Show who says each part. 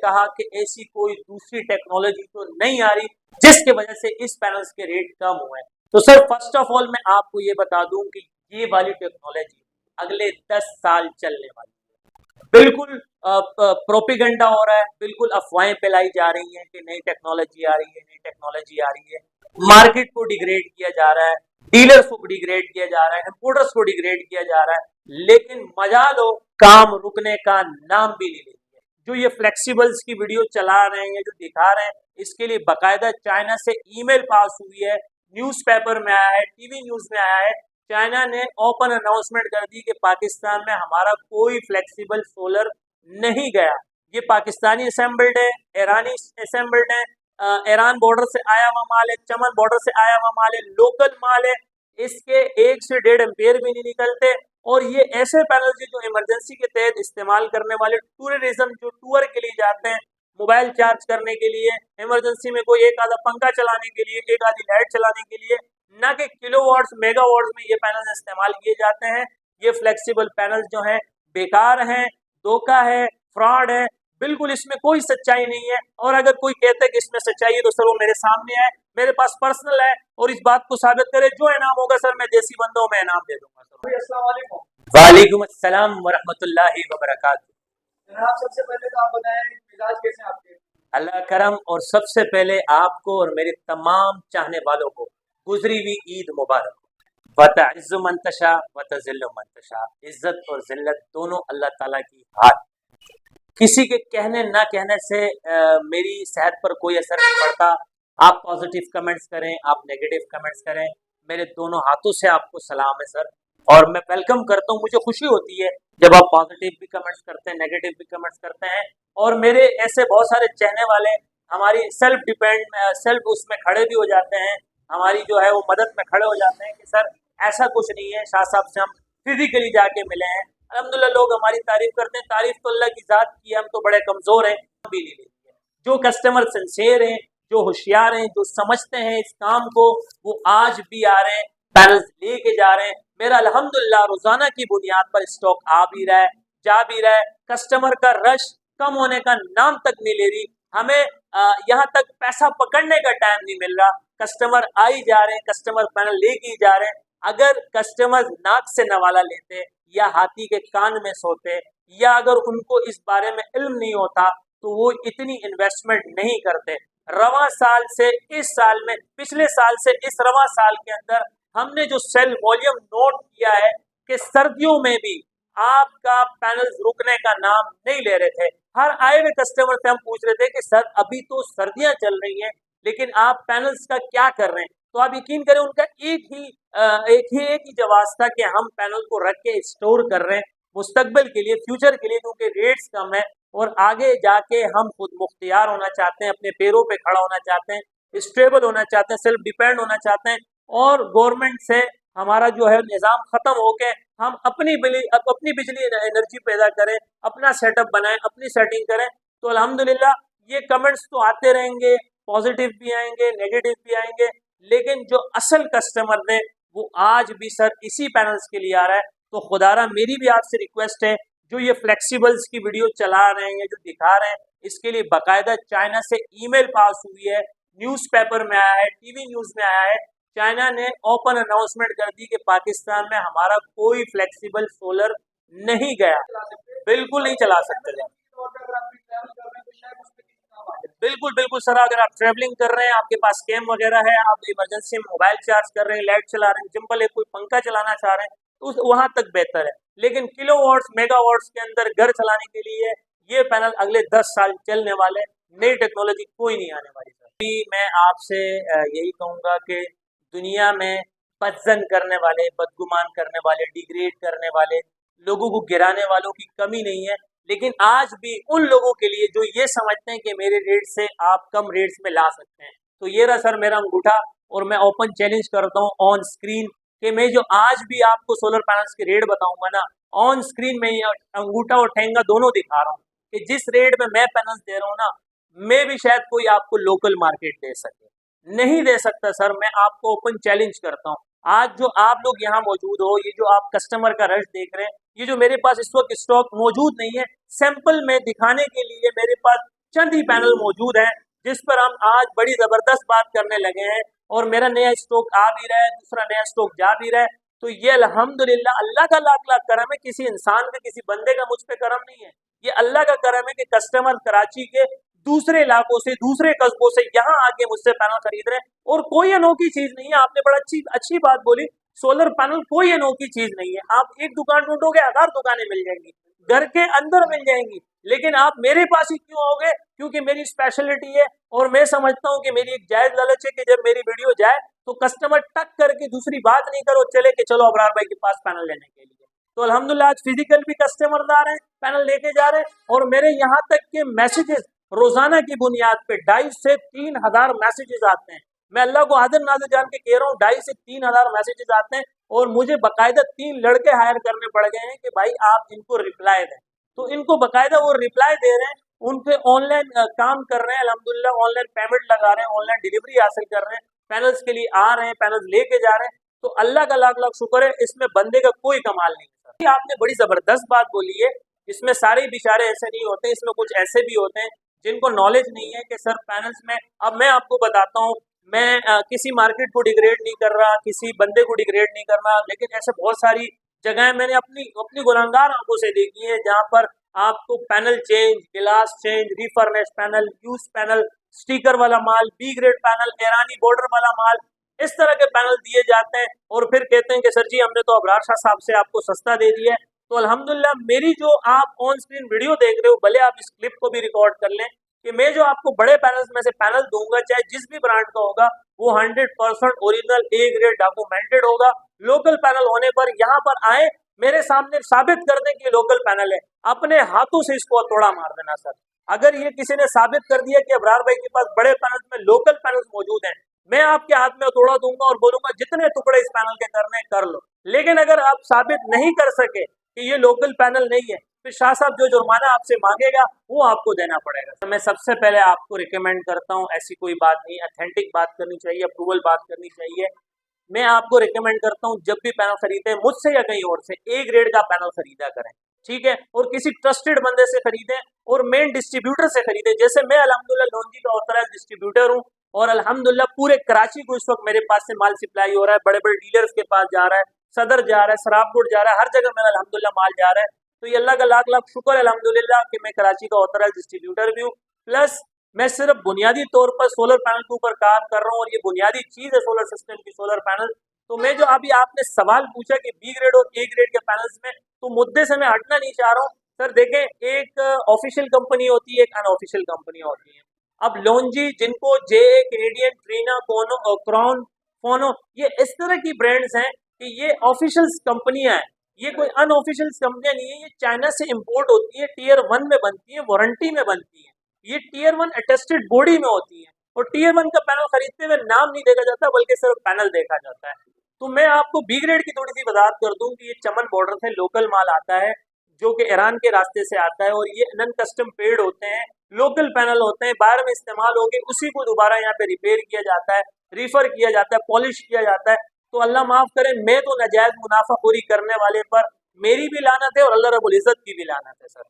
Speaker 1: कहा कि ऐसी कोई दूसरी टेक्नोलॉजी तो नहीं आ रही जिसके वजह से इस पैनल्स के रेट कम हुए। तो सर फर्स्ट ऑफ ऑल मैं आपको ये बता दूं कि ये वाली टेक्नोलॉजी अगले 10 साल चलने वाली है। बिल्कुल प्रोपेगेंडा हो रहा है, बिल्कुल अफवाहें फैलाई जा रही हैं कि नई टेक्नोलॉजी आ रही है, नई टेक्नोलॉजी आ रही है। मार्केट को डिग्रेड किया जा रहा है, डीलर्स को डिग्रेड किया जा रहा है, इंपोर्टर्स को डिग्रेड किया जा रहा है, लेकिन मजा लो काम रुकने का नाम भी नहीं लेती है। जो ये फ्लेक्सिबल्स की वीडियो चला रहे हैं, जो दिखा रहे हैं, इसके लिए बाकायदा चाइना से ईमेल पास हुई है, न्यूज़पेपर में आया है, टीवी न्यूज में आया है। चाइना ने ओपन अनाउंसमेंट कर दी कि पाकिस्तान में हमारा कोई फ्लेक्सिबल सोलर नहीं गया। ये पाकिस्तानी असेंबल्ड है, ईरानी असेंबल्ड है, ईरान बॉर्डर से आया हुआ माल है, चमन बॉर्डर से आया हुआ माल है, लोकल माल है। इसके 1 से 1.5 एम्पेयर भी नहीं निकलते। और ये ऐसे पैनल जो इमरजेंसी के तहत इस्तेमाल करने वाले टूरिज्म, जो टूर के लिए जाते हैं, मोबाइल चार्ज करने के लिए, इमरजेंसी में कोई एक आधा पंखा चलाने के लिए, एक आधी लाइट चलाने के लिए, ना कि किलोवाट्स मेगावाट्स में ये पैनल इस्तेमाल किए जाते हैं। ये फ्लेक्सिबल पैनल जो हैं बेकार हैं, धोखा है, फ्रॉड है, बिल्कुल इसमें कोई सच्चाई नहीं है। और अगर कोई कहता है कि इसमें सच्चाई है तो सर वो मेरे सामने है, मेरे पास पर्सनल है, और इस बात को साबित करे। जो इनाम होगा सर, मैं देसी बंदा हूं, मैं इनाम दे दूंगा सर। अस्सलाम वालेकुम। वालेकुम अस्सलाम वरहमतुल्लाहि वबरकातुहू।
Speaker 2: जनाब सबसे पहले तो आप बताएं मिजाज कैसे हैं आपके?
Speaker 1: अल्लाह करम। और सबसे पहले आपको और मेरे तमाम चाहने वालों को गुजरी हुई ईद मुबारक। वतइज़्ज़ु मन तशा वतज़िल्लु मन तशा। इज्जत और जिल्लत दोनों अल्लाह ताला की हाथ। किसी के कहने ना कहने से मेरी सेहत पर कोई असर नहीं पड़ता। आप पॉजिटिव कमेंट्स करें, आप नेगेटिव कमेंट्स करें, मेरे दोनों हाथों से आपको सलाम है सर। और मैं वेलकम करता हूँ, मुझे खुशी होती है जब आप पॉजिटिव भी कमेंट्स करते हैं, नेगेटिव भी कमेंट्स करते हैं। और मेरे ऐसे बहुत सारे चाहने वाले हमारी सेल्फ उसमें खड़े भी हो जाते हैं, हमारी जो है वो मदद में खड़े हो जाते हैं कि सर ऐसा कुछ नहीं है, शाह साहब से हम फिजिकली जाके मिले हैं। अल्हम्दुलिल्लाह लोग हमारी तारीफ करते हैं। तारीफ तो अल्लाह की जात की है, हम तो बड़े कमजोर हैं, भी नहीं लेती है। जो कस्टमर सिंसियर हैं, जो होशियार हैं, जो समझते हैं इस काम को, वो आज भी आ रहे हैं, पैनल्स लेके जा रहे हैं। मेरा अल्हम्दुलिल्लाह रोजाना की बुनियाद पर स्टॉक आ भी रहा है, जा भी रहा है। कस्टमर का रश कम होने का नाम तक नहीं ले रही। हमें यहाँ तक पैसा पकड़ने का टाइम नहीं मिल रहा। कस्टमर आ ही जा रहे हैं, कस्टमर पैनल लेके ही जा रहे हैं। अगर कस्टमर नाक से नवाला लेते या हाथी के कान में सोते, या अगर उनको इस बारे में इल्म नहीं होता, तो वो इतनी इन्वेस्टमेंट नहीं करते। रवा साल से इस साल में, पिछले साल से इस रवा साल के अंदर हमने जो सेल वॉल्यूम नोट किया है कि सर्दियों में भी आपका पैनल्स रुकने का नाम नहीं ले रहे थे। हर आए हुए कस्टमर से हम पूछ रहे थे कि सर अभी तो सर्दियां चल रही हैं, लेकिन आप पैनल्स का क्या कर रहे हैं? तो आप यकीन करें उनका एक ही जवाब था कि हम पैनल को रख के स्टोर कर रहे हैं मुस्तकबिल के लिए, फ्यूचर के लिए, क्योंकि रेट्स कम है और आगे जाके हम खुद मुख्तियार होना चाहते हैं, अपने पैरों पे खड़ा होना चाहते हैं, स्टेबल होना चाहते हैं, सेल्फ डिपेंड होना चाहते हैं। और गवर्नमेंट से हमारा जो है निज़ाम खत्म होके हम अपनी बिजली एनर्जी पैदा करें, अपना सेटअप बनाएं, अपनी सेटिंग करें। तो अल्हम्दुलिल्लाह ये कमेंट्स तो आते रहेंगे, पॉजिटिव भी आएंगे, नेगेटिव भी आएंगे, लेकिन जो असल कस्टमर ने वो आज भी सर इसी पैनल्स के लिए आ रहा है। तो खुदारा मेरी भी आपसे रिक्वेस्ट है, जो ये फ्लेक्सिबल्स की वीडियो चला रहे हैं, जो दिखा रहे हैं, इसके लिए बाकायदा चाइना से ईमेल पास हुई है, न्यूज़पेपर में आया है, टीवी न्यूज में आया है। चाइना ने ओपन अनाउंसमेंट कर दी कि पाकिस्तान में हमारा कोई फ्लेक्सिबल सोलर नहीं गया। बिल्कुल नहीं चला सकते। बिल्कुल बिल्कुल सर, अगर आप ट्रैवलिंग कर रहे हैं, आपके पास कैम वगैरह है, आप इमरजेंसी में मोबाइल चार्ज कर रहे हैं, लाइट चला रहे हैं, सिंपल है, कोई पंखा चलाना चाह रहे हैं, तो वहां तक बेहतर है। लेकिन किलोवाट्स मेगावाट्स के अंदर घर चलाने के लिए ये पैनल अगले 10 साल चलने वाले, नई टेक्नोलॉजी कोई नहीं आने वाली। अभी मैं आपसे यही कहूँगा कि दुनिया में बदजन करने वाले, बदगुमान करने वाले, डिग्रेड करने वाले, लोगों को गिराने वालों की कमी नहीं है। लेकिन आज भी उन लोगों के लिए जो ये समझते हैं कि मेरे रेट से आप कम रेट्स में ला सकते हैं, तो ये रहा सर मेरा अंगूठा। और मैं ओपन चैलेंज करता हूँ ऑन स्क्रीन कि मैं जो आज भी आपको सोलर पैनल्स के रेट बताऊंगा ना, ऑन स्क्रीन में अंगूठा और ठेंगा दोनों दिखा रहा हूँ कि जिस रेट में मैं पैनल्स दे रहा हूँ ना, मैं भी शायद कोई आपको लोकल मार्केट दे सके, नहीं दे सकता सर। मैं आपको ओपन चैलेंज करता हूँ। आज जो आप लोग यहाँ मौजूद हो, ये जो आप कस्टमर का रश देख रहे हैं, ये जो मेरे पास इस वक्त स्टॉक मौजूद नहीं है, सैंपल में दिखाने के लिए मेरे पास चंद ही पैनल मौजूद हैं जिस पर हम आज बड़ी ज़बरदस्त बात करने लगे हैं। और मेरा नया स्टॉक आ भी रहा है, दूसरा नया स्टॉक जा भी रहा है। तो ये अल्हम्दुलिल्लाह अल्लाह का लाख लाख करम है, किसी इंसान का किसी बंदे का मुझ पे करम नहीं है, ये अल्लाह का करम है कि कस्टमर कराची के दूसरे इलाकों से, दूसरे कस्बों से यहाँ आके मुझसे पैनल खरीद रहे हैं। और कोई अनोखी चीज नहीं है, आपने बड़ा अच्छी बात बोली, सोलर पैनल कोई अनोखी चीज नहीं है। आप एक दुकान ढूंढोगे, 1000 दुकानें मिल जाएंगी, घर के अंदर मिल जाएंगी, लेकिन आप मेरे पास ही क्यों आओगे? क्योंकि मेरी स्पेशलिटी है। और मैं समझता हूँ कि मेरी एक जायज लालच है कि जब मेरी वीडियो जाए तो कस्टमर टक करके दूसरी बात नहीं करो, चले कि चलो अबरार भाई के पास पैनल लेने के लिए। तो अल्हम्दुलिल्लाह आज फिजिकल भी कस्टमर आ रहे हैं, पैनल लेके जा रहे हैं। और मेरे यहाँ तक के मैसेजेस रोजाना की बुनियाद पे 2,500 से 3,000 मैसेजेस आते हैं। मैं अल्लाह को हाजिर नाज़िर जान के कह रहा हूँ, 2,500 से 3,000 मैसेजेस आते हैं। और मुझे बाकायदा 3 लड़के हायर करने पड़ गए हैं कि भाई आप इनको रिप्लाई दें। तो इनको बाकायदा वो रिप्लाई दे रहे हैं, उन पे ऑनलाइन काम कर रहे हैं, अल्हम्दुलिल्लाह ऑनलाइन पेमेंट लगा रहे हैं, ऑनलाइन डिलीवरी हासिल कर रहे हैं, पैनल्स के लिए आ रहे हैं, पैनल्स लेके जा रहे हैं। तो अल्लाह का लाख लाख शुक्र है, इसमें बंदे का कोई कमाल नहीं है सर। आपने बड़ी जबरदस्त बात बोली है, इसमें सारे बेचारे ऐसे नहीं होते, इसमें कुछ ऐसे भी होते हैं जिनको नॉलेज नहीं है कि सर पैनल्स में। अब मैं आपको बताता हूँ, मैं किसी मार्केट को डिग्रेड नहीं कर रहा, किसी बंदे को डिग्रेड नहीं कर रहा, लेकिन ऐसे बहुत सारी जगह मैंने अपनी गुनाहगार आंखों से देखी है जहाँ पर आपको panel change, glass change, refurnish panel, use panel, sticker वाला माल, बी ग्रेड पैनल, ईरानी बॉर्डर वाला माल, इस तरह के पैनल दिए जाते हैं। और फिर कहते हैं कि सर जी हमने तो अबरार शाह साहब से आपको सस्ता दे दिया है। तो अल्हम्दुलिल्लाह मेरी जो आप ऑन स्क्रीन वीडियो देख रहे हो, भले आप इस क्लिप को भी रिकॉर्ड कर लें कि मैं जो आपको बड़े पैनल्स में से पैनल दूंगा, चाहे जिस भी ब्रांड का होगा, वो 100% ओरिजिनल ए ग्रेड डॉक्यूमेंटेड होगा। लोकल पैनल होने पर यहाँ पर आए, मेरे सामने साबित कर दें कि लोकल पैनल है, अपने हाथों से इसको हथौड़ा मार देना सर। अगर ये किसी ने साबित कर दिया कि अबरार भाई के पास बड़े पैनल्स में लोकल पैनल्स मौजूद हैं, मैं आपके हाथ में हथौड़ा दूंगा और बोलूंगा जितने टुकड़े इस पैनल के करने कर लो। लेकिन अगर आप साबित नहीं कर सके कि ये लोकल पैनल नहीं है, फिर शाह साहब जो जुर्माना आपसे मांगेगा वो आपको देना पड़ेगा। तो मैं सबसे पहले आपको रिकमेंड करता हूँ, ऐसी कोई बात नहीं, ऑथेंटिक बात करनी चाहिए, अप्रूवल बात करनी चाहिए। मैं आपको रिकमेंड करता हूँ जब भी पैनल खरीदे, मुझसे या कहीं और से ए ग्रेड का पैनल खरीदा करें, ठीक है? और किसी ट्रस्टेड बंदे से खरीदें और मेन डिस्ट्रीब्यूटर से खरीदें। जैसे मैं अल्हम्दुलिल्लाह लॉन्जी का ऑथराइज्ड डिस्ट्रीब्यूटर हूँ और अल्हम्दुलिल्लाह पूरे कराची को इस वक्त मेरे पास से माल सप्लाई हो रहा है, बड़े बड़े डीलर्स के पास जा रहा है, सदर जा रहा है, सराबपुर जा रहा है, हर जगह मेरा अल्हम्दुलिल्लाह माल जा रहा है। तो ये अल्लाह का लाख लाख शुक्र है अल्हम्दुलिल्लाह कि मैं कराची का ऑथराइज्ड डिस्ट्रीब्यूटर भी हूँ। प्लस मैं सिर्फ बुनियादी तौर पर सोलर पैनल के ऊपर काम कर रहा हूँ और ये बुनियादी चीज़ है सोलर सिस्टम की, सोलर पैनल। तो मैं जो अभी आपने सवाल पूछा कि बी ग्रेड और ए ग्रेड के पैनल्स में, तो मुद्दे से मैं हटना नहीं चाह रहा हूँ सर। देखें, एक ऑफिशियल कंपनी होती है, एक अनऑफिशियल कंपनी होती है। अब लॉन्जी, जिनको जे, कैनेडियन, ट्रीना, कोनो, क्रॉन, फोनो, ये इस तरह की ब्रांड्स हैं कि ये ऑफिशियल कंपनियां हैं, ये कोई अनऑफिशियल कंपनियां नहीं है। ये चाइना से इंपोर्ट होती है, टीयर 1 में बनती है, वारंटी में बनती है, ये टीयर 1 अटेस्टेड बॉडी में होती है। और टीयर 1 का पैनल खरीदते हुए नाम नहीं देखा जाता बल्कि सिर्फ पैनल देखा जाता है। तो मैं आपको बी ग्रेड की थोड़ी सी वजाहत कर दूं कि ये चमन बॉर्डर से लोकल माल आता है जो कि ईरान के रास्ते से आता है और ये नन कस्टम पेड होते हैं, लोकल पैनल होते हैं, बाहर में इस्तेमाल हो गए, उसी को दोबारा यहाँ पे रिपेयर किया जाता है, रिफर किया जाता है, पॉलिश किया जाता है। तो अल्लाह माफ करे, मैं तो नाजायज मुनाफाखोरी करने वाले पर मेरी भी लानत है और अल्लाह रब्बुल इज्जत की भी लानत है सर।